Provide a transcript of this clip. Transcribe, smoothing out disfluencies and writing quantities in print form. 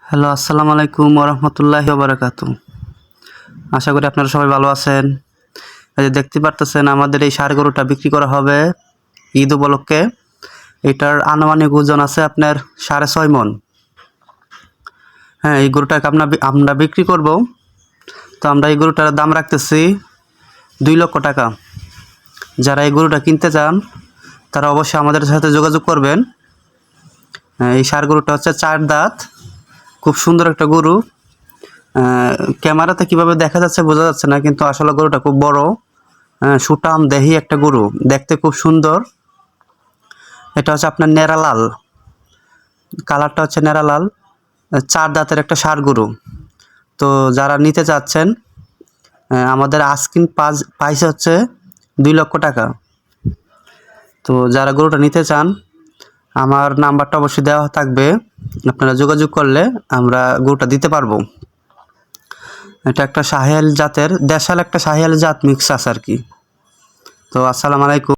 Hello, আসসালামু আলাইকুম ওরহমতুল্লাহি ওবারাকাতু। আশা করি আপনারা সবাই ভালো আছেন। এই যে দেখতে পারতেছেন আমাদের এই ষাঁড় গরুটা বিক্রি করা হবে ঈদ উপলক্ষে। এটার আনুমানিক ওজন আছে আপনার 6.5 মণ। হ্যাঁ, এই গরুটাকে আমরা বিক্রি করব। তো আমরা এই গরুটার দাম রাখতেছি 2 লক্ষ টাকা। যারা এই গরুটা কিনতে চান তারা অবশ্যই আমাদের সাথে যোগাযোগ করবেন। এই ষাঁড় গরুটা হচ্ছে 4 দাঁত, খুব সুন্দর একটা গরু। ক্যামেরাতে কিভাবে দেখা যাচ্ছে বোঝা যাচ্ছে না, কিন্তু আসলে গরুটা খুব বড়, সুটাম দেহি একটা গরু, দেখতে খুব সুন্দর। এটা হচ্ছে আপনার নেড়া লাল, কালারটা হচ্ছে নেড়া লাল। 4 দাঁতের একটা ষাঁড় গরু। তো যারা নিতে চাচ্ছেন আমাদের আস্কিং প্রাইস হচ্ছে 2 লক্ষ টাকা। তো যারা গরুটা নিতে চান আমার নাম্বারটা অবশ্যই দেওয়া থাকবে, আপনারা যোগাযোগ করলে আমরা গরুটা দিতে পারবো। এটা একটা শাহিয়াল জাতের, দেশাল একটা শাহিয়াল জাত মিক্স আছে আর কি। তো আসসালামু আলাইকুম।